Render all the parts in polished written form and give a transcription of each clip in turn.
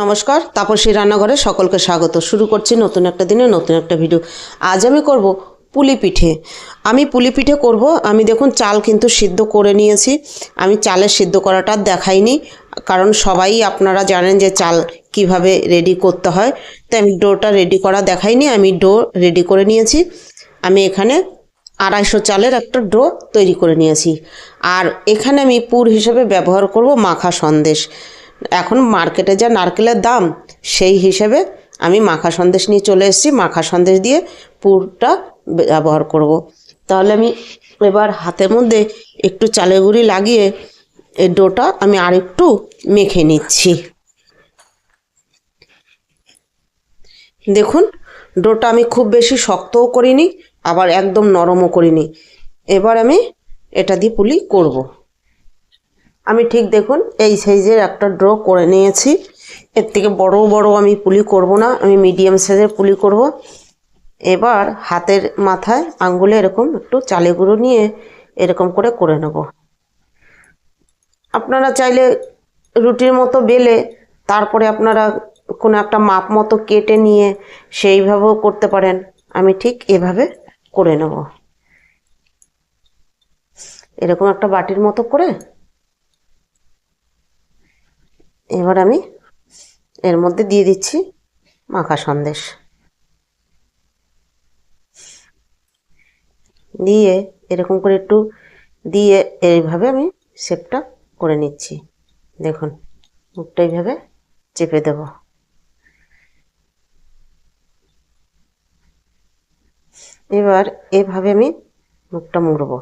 নমস্কার, তাপসী রান্নাঘরে সকলকে স্বাগত। শুরু করছি নতুন একটা দিনে নতুন একটা ভিডিও। আজ আমি করব পুলি পিঠে। আমি পুলি পিঠে করব। আমি দেখুন চাল কিন্তু সিদ্ধ করে নিয়েছি। আমি চালের সিদ্ধ করাটা দেখাইনি, কারণ সবাই আপনারা জানেন যে চাল কিভাবে রেডি করতে হয়। তাই আমি ডোটা রেডি করা দেখাইনি, আমি ডো রেডি করে নিয়েছি। আমি এখানে 250 চালের একটা ডো তৈরি করে নিয়েছি। আর এখানে আমি পুর হিসেবে ব্যবহার করব মাখা সন্দেশ। এখন মার্কেটে যা নারকেলের দাম, সেই হিসেবে আমি মাখা সন্দেশ নিয়ে চলে এসেছি। মাখা সন্দেশ দিয়ে পুরটা ব্যবহার করব। তাহলে আমি এবার হাতের মধ্যে একটু চালের গুঁড়ি লাগিয়ে এই ডোটা আমি আরেকটু মেখে নিচ্ছি। দেখুন, ডোটা আমি খুব বেশি শক্তও করিনি, আবার একদম নরমও করিনি। এবার আমি এটা দিয়ে পুলি করব। আমি ঠিক দেখুন এই সাইজের একটা ড্র করে নিয়েছি। এর থেকে বড় বড় আমি পুলি করব না, আমি মিডিয়াম সাইজের পুলি করব। এবার হাতের মাথায় আঙ্গুলে এরকম একটু চালের গুঁড়ো নিয়ে এরকম করে নেব। আপনারা চাইলে রুটির মতো বেলে তারপরে আপনারা কোনো একটা মাপ মতো কেটে নিয়ে সেইভাবেও করতে পারেন। আমি ঠিক এভাবে করে নেব। এরকম একটা বাটির মতো করে এবার আমি এর মধ্যে দিয়ে দিচ্ছি মাখা সন্দেশ। দিয়ে এরকম করে একটু দিয়ে এইভাবে আমি শেপটা করে নিচ্ছি। দেখুন, মুখটা এইভাবে চেপে দেব। এবার এভাবে আমি মুখটা মুড়ব।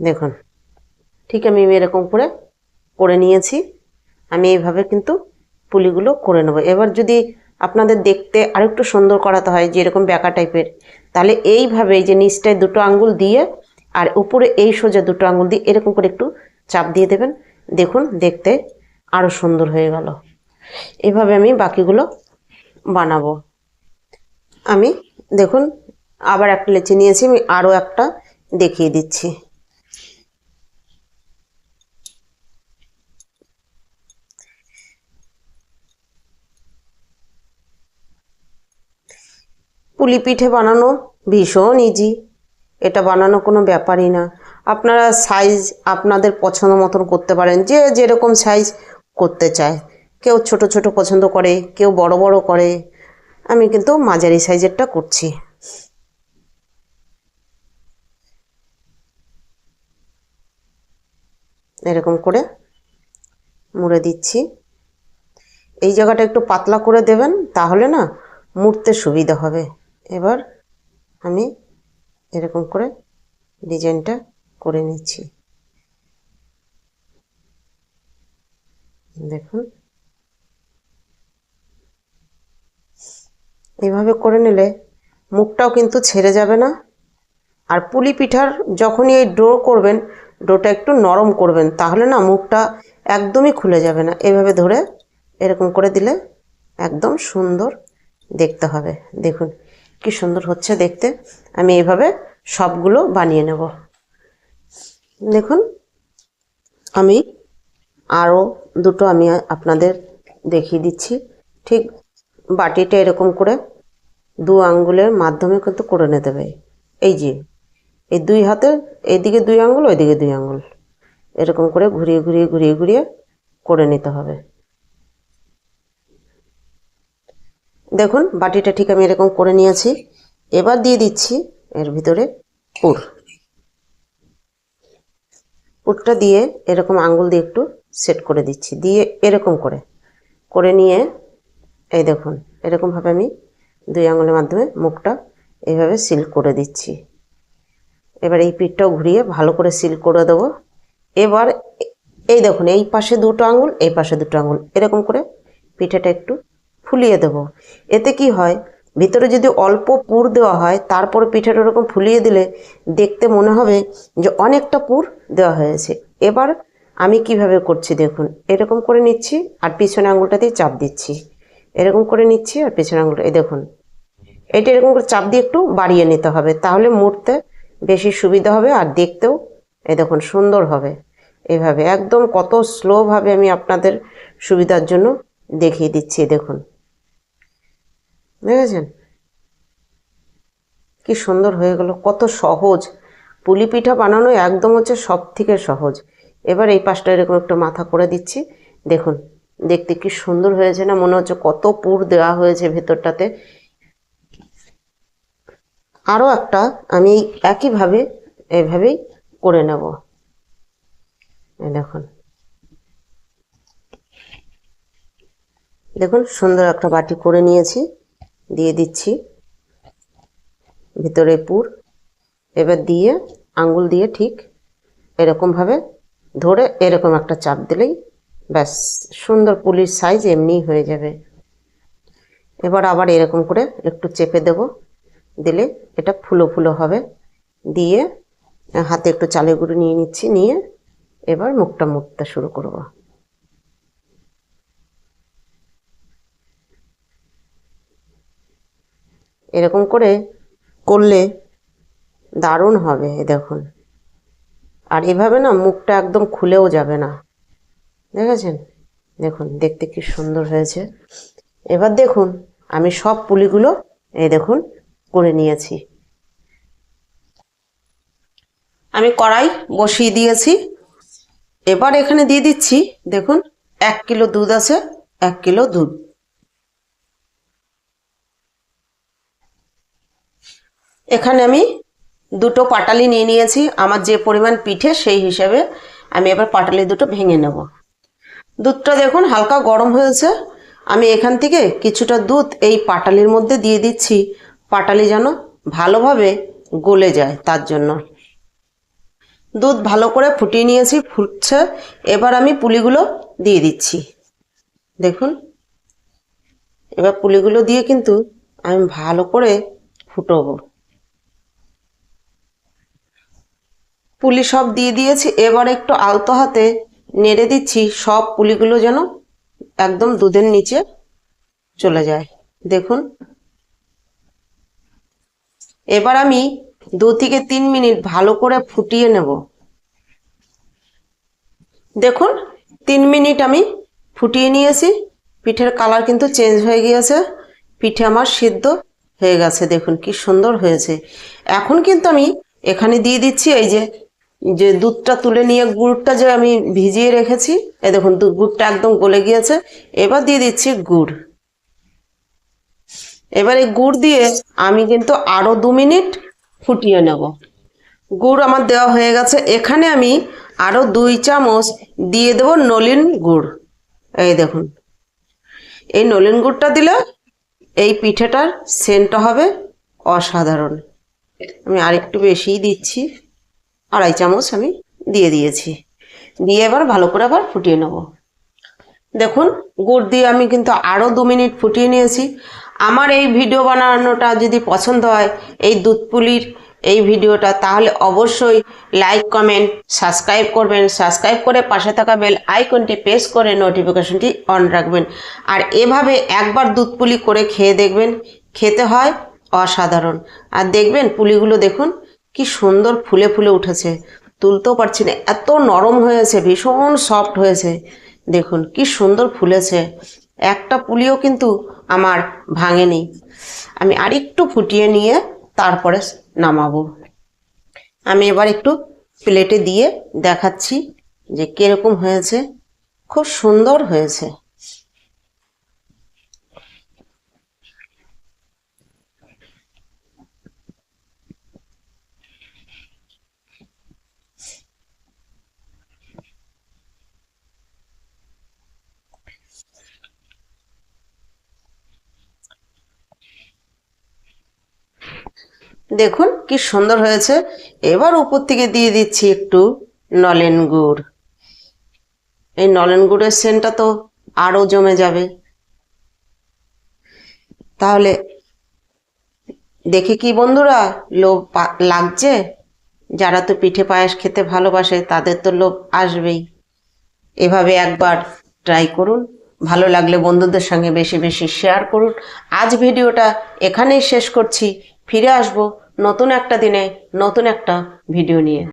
দেখুন, ঠিক আমি এরকম করে নিয়েছি। আমি এইভাবে কিন্তু পুলিগুলো করে নেব। এবার যদি আপনাদের দেখতে আরেকটু সুন্দর করাতে হয়, যে এরকম ব্যাকা টাইপের, তাহলে এইভাবে যে নিচটায় দুটো আঙ্গুল দিয়ে আর উপরে এই সোজা দুটো আঙ্গুল দিয়ে এরকম করে একটু চাপ দিয়ে দেবেন। দেখুন, দেখতে আরও সুন্দর হয়ে গেল। এভাবে আমি বাকিগুলো বানাবো। আমি দেখুন আবার একটা লেচি নিয়েছি, আমি আরও একটা দেখিয়ে দিচ্ছি। পুলি পিঠে বানানো ভীষণ ইজি। এটা বানানো কোনো ব্যাপারই না। আপনারা সাইজ আপনাদের পছন্দ মতন করতে পারেন, যে যেরকম সাইজ করতে চায়। কেউ ছোট ছোট পছন্দ করে, কেউ বড় বড় করে। আমি কিন্তু মাঝারি সাইজেরটা করছি। এরকম করে মুড়ে দিচ্ছি। এই জায়গাটা একটু পাতলা করে দেবেন, তাহলে না মুড়তে সুবিধা হবে। এবার আমি এরকম করে ডিজাইনটা করে নিচ্ছি। দেখুন, এইভাবে করে নিলে মুখটাও কিন্তু ছেড়ে যাবে না। আর পুলি পিঠার যখনই এই ডো করবেন, ডোটা একটু নরম করবেন, তাহলে না মুখটা একদমই খুলে যাবে না। এভাবে ধরে এরকম করে দিলে একদম সুন্দর দেখতে হবে। দেখুন কি সুন্দর হচ্ছে দেখতে। আমি এইভাবে সবগুলো বানিয়ে নেব। দেখুন, আমি আরও দুটো আমি আপনাদের দেখিয়ে দিচ্ছি। ঠিক বাটিটা এরকম করে দু আঙ্গুলের মাধ্যমে কিন্তু করে নিতে হবে। এই যে এই দুই হাতের এইদিকে দুই আঙ্গুল, ওইদিকে দুই আঙ্গুল, এরকম করে ঘুরিয়ে ঘুরিয়ে ঘুরিয়ে ঘুরিয়ে করে নিতে হবে। দেখুন, বাটিটা ঠিক আমি এরকম করে নিয়েছি। এবার দিয়ে দিচ্ছি এর ভিতরে পুরটা দিয়ে এরকম আঙ্গুল দিয়ে একটু সেট করে দিচ্ছি। দিয়ে এরকম করে নিয়ে এই দেখুন এরকমভাবে আমি দুই আঙ্গুলের মাধ্যমে মুখটা এইভাবে সিল করে দিচ্ছি। এবার এই পিঠটাও ঘুরিয়ে ভালো করে সিল করে দেবো। এবার এই দেখুন এই পাশে দুটো আঙ্গুল, এই পাশে দুটো আঙ্গুল, এরকম করে পিঠাটা একটু ফুলিয়ে দেব। এতে কি হয়, ভিতরে যদি অল্প পুর দেওয়া হয়, তারপরে পিঠাটা এরকম ফুলিয়ে দিলে দেখতে মনে হবে যে অনেকটা পুর দেওয়া হয়েছে। এবার আমি কিভাবে করছি দেখুন, এরকম করে নিচ্ছি আর পিছনে আঙ্গুলটা দিয়ে চাপ দিচ্ছি। এরকম করে নিচ্ছি আর পেছনের আঙুলটা এই দেখুন, এটা এরকম করে চাপ দিয়ে একটু বাড়িয়ে নিতে হবে, তাহলে মুড়তে বেশি সুবিধা হবে আর দেখতেও এই দেখুন সুন্দর হবে। এভাবে একদম কত স্লোভাবে আমি আপনাদের সুবিধার জন্য দেখিয়ে দিচ্ছি। দেখুন, দেখেছেন কি সুন্দর হয়ে গেল, কত সহজ। পুলি পিঠা বানানো একদম হচ্ছে সব থেকে সহজ। এবার এই পাশটা এরকম একটু মাথা করে দিচ্ছি। দেখুন দেখতে কি সুন্দর হয়েছে না, মনে হচ্ছে কত পুর দেওয়া হয়েছে ভেতরটাতে। আরও একটা আমি একইভাবে এইভাবেই করে নেব। দেখুন দেখুন সুন্দর একটা বাটি করে নিয়েছি, দিয়ে দিচ্ছি ভিতরে পুর। এবার দিয়ে আঙ্গুল দিয়ে ঠিক এরকমভাবে ধরে এরকম একটা চাপ দিলেই ব্যাস সুন্দর পুলির সাইজ এমনিই হয়ে যাবে। এবার আবার এরকম করে একটু চেপে দেব, দিলে এটা ফুলো ফুলো হবে। দিয়ে হাতে একটু চালের গুঁড়ো নিয়ে নিচ্ছি, নিয়ে এবার মুখটা মুড়তে শুরু করব। এরকম করে করলে দারুণ হবে দেখুন। আর এভাবে না মুখটা একদম খুলেও যাবে না, দেখেছেন? দেখুন দেখতে কি সুন্দর হয়েছে। এবার দেখুন আমি সব পুলিগুলো এই দেখুন করে নিয়েছি। আমি কড়াই বসিয়ে দিয়েছি। এবার এখানে দিয়ে দিচ্ছি, দেখুন 1 কিলো দুধ আছে, 1 কিলো দুধ। এখানে আমি 2টো পাটালি নিয়ে নিয়েছি, আমার যে পরিমাণ পিঠে সেই হিসাবে আমি এবার পাটালি দুটো ভেঙে নেব। দুধটা দেখুন হালকা গরম হয়েছে, আমি এখান থেকে কিছুটা দুধ এই পাটালির মধ্যে দিয়ে দিচ্ছি, পাটালি যেন ভালোভাবে গলে যায় তার জন্য। দুধ ভালো করে ফুটিয়ে নিয়েছি, ফুটছে। এবার আমি পুলিগুলো দিয়ে দিচ্ছি। দেখুন এবার পুলিগুলো দিয়ে কিন্তু আমি ভালো করে ফুটবো। পুলি সব দিয়ে দিয়েছি, এবার একটু আলতো হাতে নেড়ে দিচ্ছি, সব পুলিগুলো যেন একদম দুধের নিচে চলে যায়। দেখুন এবার আমি 2 থেকে 3 মিনিট ভালো করে ফুটিয়ে নেব। দেখুন 3 মিনিট আমি ফুটিয়ে নিয়েছি, পিঠের কালার কিন্তু চেঞ্জ হয়ে গিয়েছে, পিঠে আমার সিদ্ধ হয়ে গেছে। দেখুন কি সুন্দর হয়েছে। এখন কিন্তু আমি এখানে দিয়ে দিচ্ছি এই যে যে দুধটা তুলে নিয়ে গুড়টা যে আমি ভিজিয়ে রেখেছি, এই দেখুন গুড়টা একদম গলে গিয়েছে। এবার দিয়ে দিচ্ছি গুড়। এবার এই গুড় দিয়ে আমি কিন্তু আরও 2 মিনিট ফুটিয়ে নেব। গুড় আমার দেওয়া হয়ে গেছে, এখানে আমি আরও 2 চামচ দিয়ে দেবো নলেন গুড়। এই দেখুন এই নলেন গুড়টা দিলে এই পিঠেটার সেন্টটা হবে অসাধারণ। আমি আরেকটু বেশিই দিচ্ছি, 2.5 চামচ আমি দিয়ে দিয়েছি। দিয়ে এবার ভালো করে আবার ফুটিয়ে নেব। দেখুন গুড় দিয়ে আমি কিন্তু আরও 2 মিনিট ফুটিয়ে নিয়েছি। আমার এই ভিডিও বানানোটা যদি পছন্দ হয়, এই দুধ পুলির এই ভিডিওটা, তাহলে অবশ্যই লাইক কমেন্ট সাবস্ক্রাইব করবেন। সাবস্ক্রাইব করে পাশে থাকা বেল আইকনটি প্রেস করে নোটিফিকেশনটি অন রাখবেন। আর এভাবে একবার দুধ পুলি করে খেয়ে দেখবেন, খেতে হয় অসাধারণ। আর দেখবেন পুলিগুলো দেখুন কি সুন্দর ফুলে ফুলে উঠেছে, তুলতেও পারছি না, এত নরম হয়েছে, ভীষণ সফট হয়েছে। দেখুন কি সুন্দর ফুলেছে, একটা পুলিও কিন্তু আমার ভাঙেনি। আমি আরেকটু ফুটিয়ে নিয়ে তারপরে নামাবো। আমি এবার একটু প্লেটে দিয়ে দেখাচ্ছি যে কিরকম হয়েছে। খুব সুন্দর হয়েছে। দেখুন কি সুন্দর হয়েছে। এবার উপর থেকে দিয়ে দিচ্ছি একটু নলেন গুড়। এই নলেন গুড়ের সেন্টটা তো আরও জমে যাবে। তাহলে দেখে কি বন্ধুরা লোভ লাগছে? যারা তো পিঠে পায়েস খেতে ভালোবাসে তাদের তো লোভ আসবেই। এভাবে একবার ট্রাই করুন, ভালো লাগলে বন্ধুদের সঙ্গে বেশি বেশি শেয়ার করুন। আজ ভিডিওটা এখানেই শেষ করছি। ফিরে আসব নতুন একটা দিনে নতুন একটা ভিডিও নিয়ে।